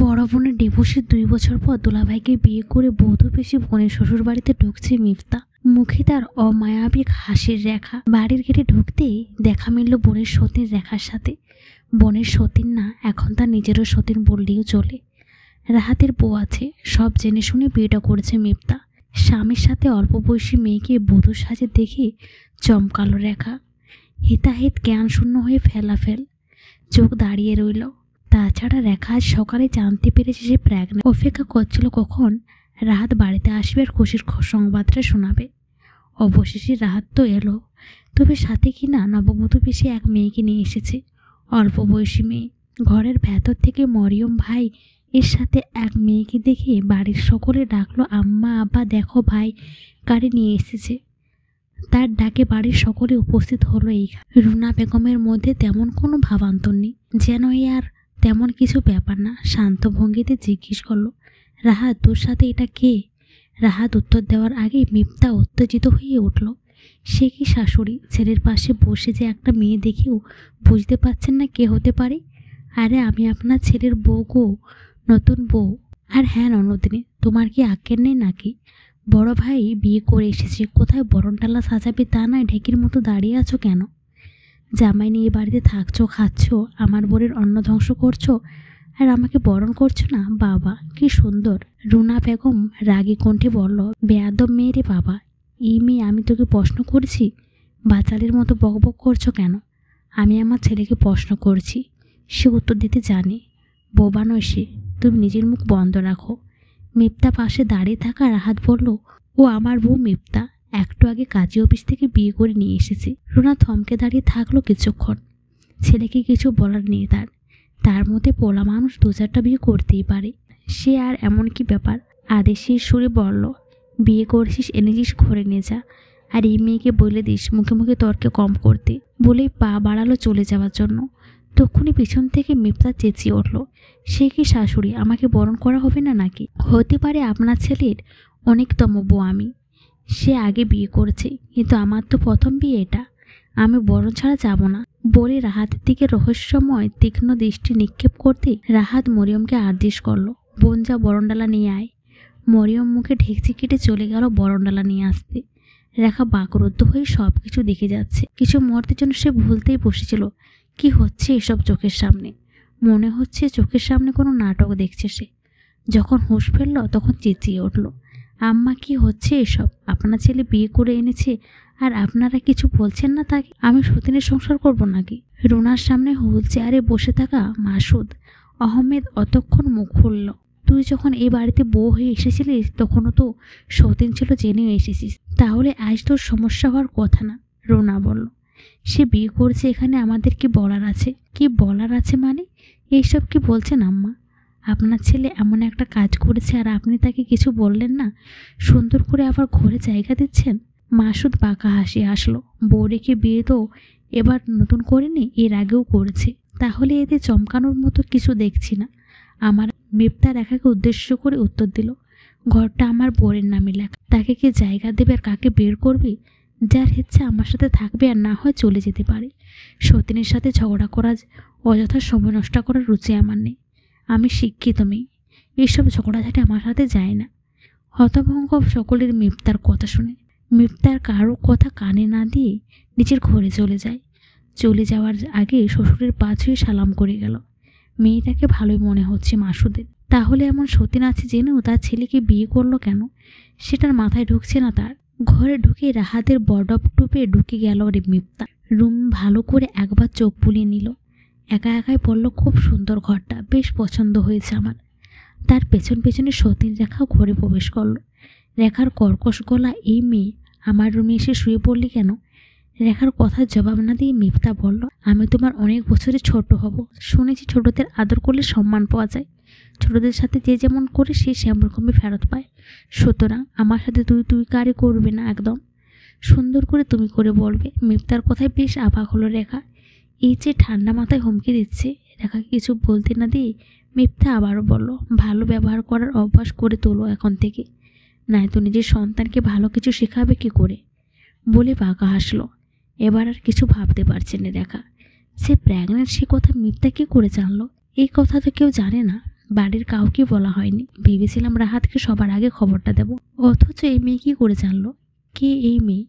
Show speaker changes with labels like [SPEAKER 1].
[SPEAKER 1] বড় বোনের ডিভোর্সের 2 বছর পর দুলাভাইকে বিয়ে করে বধূ বেশি বোনের শ্বশুর বাড়িতে ঢুকছে মিফতা। মুখে তার অমায়াবিক হাসির রেখা। বাড়ির গেটে ঢুকতেই দেখা মিলল বোনের সতীন রেখার সাথে। বোনের সতীন না, এখন তার নিজেরও সতীন বললেও চলে। রাহাতের বউ আছে, সব জেনে শুনে বিয়েটা করেছে মিফতা। স্বামীর সাথে অল্প বয়সী মেয়েকে বধূ সাজে দেখে চমকালো রেখা। হিতাহিত জ্ঞান শূন্য হয়ে ফেলাফেল চোখ দাঁড়িয়ে রইল। তাছাড়া রেখা আজ সকালে জানতে পেরেছে সে প্রেগন্যান্ট। অপেক্ষা করছিল কখন রাহাত বাড়িতে আসবে আর খুশির সংবাদটা শোনাবে। অবশেষে রাহাত তো এলো, তবে সাথে কিনা নববধূ বেশি এক মেয়েকে নিয়ে এসেছে, অল্প বয়সী মেয়ে। ঘরের ভেতর থেকে মরিয়ম ভাই এর সাথে এক মেয়েকে দেখে বাড়ির সকলে ডাকলো, আম্মা আব্বা দেখো ভাই গাড়ি নিয়ে এসেছে। তার ডাকে বাড়ির সকলে উপস্থিত হলো। এই রুনা বেগমের মধ্যে তেমন কোনো ভাবান্তর নেই, যেন এই আর তেমন কিছু ব্যাপার না। শান্ত ভঙ্গিতে জিজ্ঞেস করলো, রাহাত তোর সাথে এটা কে? রাহাত উত্তর দেওয়ার আগে মিফতা উত্তেজিত হয়ে উঠল। সে কি শাশুড়ি? ছেলের পাশে বসে যে একটা মেয়ে দেখেও বুঝতে পারছেন না কে হতে পারে? আরে আমি আপনার ছেলের বউ গো, নতুন বউ। আর হ্যাঁ ননদিনী, তোমার কি আক্কেল নেই নাকি? বড় ভাই বিয়ে করে এসেছে, কোথায় বরণডালা সাজাবে তা নয় ঢেকির মতো দাঁড়িয়ে আছো কেন? জামাই নিয়ে বাড়িতে থাকছো, খাচ্ছো, আমার বোনের অন্ন ধ্বংস করছো, আর আমাকে বরণ করছো না? বাবা কি সুন্দর! রুনা বেগম রাগী কণ্ঠে বলল, বেয়াদব মেয়ে রে বাবা। এই মেয়ে, আমি তোকে প্রশ্ন করছি? বাচালের মতো বকবক করছো কেন? আমি আমার ছেলেকে প্রশ্ন করছি, সে উত্তর দিতে জানে। বোবা নয় সে, তুমি নিজের মুখ বন্ধ রাখো। মিফতা পাশে দাঁড়িয়ে থাকা রাহাত বলল, ও আমার বউ মিফতা, একটু আগে কাজী অফিস থেকে বিয়ে করে নিয়ে এসেছে। রুনা থমকে দাঁড়িয়ে থাকলো কিছুক্ষণ। ছেলেকে কিছু বলার নেই তার। তার মধ্যে পোলা মানুষ 2-4টা বিয়ে করতেই পারে, সে আর এমন কি ব্যাপার? আদেশের সুরে বলল, বিয়ে করেছিস এনেছিস ঘরে নিয়ে যা, আর এই মেয়েকে বলে দিস মুখে মুখে তর্কে কম করতে। বলেই পা বাড়ালো চলে যাওয়ার জন্য। তখনই পিছন থেকে মিফতা চেঁচিয়ে উঠল, সে কি শাশুড়ি? আমাকে বরণ করা হবে না নাকি? হতে পারে আপনার ছেলের অনেকতম বউ আমি, সে আগে বিয়ে করেছে, কিন্তু আমার তো প্রথম বিয়ে এটা, আমি বরণ ছাড়া যাব না। বলে রাহাতের দিকে রহস্যময় তীক্ষ্ণ দৃষ্টি নিক্ষেপ করতে রাহাত মরিয়মকে আদেশ করলো, বোন যা বরণডালা নিয়ে আয়। মরিয়ম মুখে ঢেকচি কেটে চলে গেল বরণডালা নিয়ে আসতে। রেখা বাকরুদ্ধ হয়ে সব কিছু দেখে যাচ্ছে। কিছু মুহূর্তের জন্য সে ভুলতেই বসেছিল কি হচ্ছে এসব চোখের সামনে। মনে হচ্ছে চোখের সামনে কোনো নাটক দেখছে সে। যখন হুঁশ ফেলল তখন চেঁচিয়ে উঠল, আম্মা কি হচ্ছে এসব? আপনার ছেলে বিয়ে করে এনেছে আর আপনারা কিছু বলছেন না তাকে? আমি সতীনের সংসার করব নাকি? রুনার সামনে হুইল চেয়ারে বসে থাকা মাসুদ আহমেদ অতক্ষণ মুখ খুলল, তুই যখন এই বাড়িতে বউ হয়ে এসেছিলিস তখনও তো সতীন ছিল, জেনেও এসেছিস, তাহলে আজ তোর সমস্যা হওয়ার কথা না। রুনা বলল, সে বিয়ে করছে, এখানে আমাদের কি বলার আছে? কি বলার আছে মানে? এইসব কি বলছেন আম্মা? আপনার ছেলে এমন একটা কাজ করেছে আর আপনি তাকে কিছু বললেন না, সুন্দর করে আবার ঘরে জায়গা দিচ্ছেন। মাসুদ বাঁকা হাসি আসলো, বউ রেখে বিয়ে তো এবার নতুন করেনি, এর আগেও করেছে, তাহলে এতে চমকানোর মতো কিছু দেখছি না। আমার মিফতা রেখাকে উদ্দেশ্য করে উত্তর দিল, ঘরটা আমার বোনের নামে লেখা, তাকে কে জায়গা দেবে আর কাকে বের করবে? যার ইচ্ছা আমার সাথে থাকবে আর না হয় চলে যেতে পারে। সতীনের সাথে ঝগড়া করা, অযথা সময় নষ্ট করার রুচি আমার নেই। আমি শিক্ষিত মেয়ে, এইসব ঝগড়াঝাটি আমার সাথে যায় না। হতভঙ্গ সকলের মিফতার কথা শুনে। মিফতার কারো কথা কানে না দিয়ে নিজের ঘরে চলে যায়। চলে যাওয়ার আগে শ্বশুরের পা ছুঁয়ে সালাম করে গেল। মেয়েটাকে ভালোই মনে হচ্ছে মাসুদের। তাহলে এমন সতীন আছে জেনেও তার ছেলেকে বিয়ে করলো কেন, সেটার মাথায় ঢুকছে না তার। ঘরে ঢুকে রাহাতের বডপ টুপে ঢুকে গেল রে মিফতা। রুম ভালো করে একবার চোখ বুলিয়ে নিল। একা একাই বলল, খুব সুন্দর ঘরটা, বেশ পছন্দ হয়েছে আমার। তার পেছন পেছনে সতীন রেখাও ঘরে প্রবেশ করল। রেখার কর্কশ গলা, এই মেয়ে আমার রুমে এসে শুয়ে পড়লি কেন? রেখার কথার জবাব না দিয়ে মিফতা বলল, আমি তোমার অনেক বছরে ছোট হব, শুনেছি ছোটদের আদর করলে সম্মান পাওয়া যায়, ছোটদের সাথে যে যেমন করে সে সেরকমই ফেরত পায়, সুতরাং আমার সাথে তুই তুই কারে করবে না, একদম সুন্দর করে তুমি করে বলবে। মিফতার কথায় বেশ অবাক হলো রেখা। এই যে ঠান্ডা মাথায় হুমকি দিচ্ছে। রেখাকে কিছু বলতে না দিয়ে মিফতা আবারও বলল, ভালো ব্যবহার করার অভ্যাস করে তোলো এখন থেকে, নয়তো নিজের সন্তানকে ভালো কিছু শেখাবে কি করে? বলে বাঁকা হাসলো। এবার আর কিছু ভাবতে পারছে না রেখা। সে প্রেগনেন্ট সে কথা মিফতা কি করে জানলো? এই কথা তো কেউ জানে না। বাড়ির কাউকে বলা হয়নি। ভেবেছিলাম রাহাতকে সবার আগে খবরটা দেব, অথচ এই মেয়ে কি করে জানলো? কে এই মেয়ে?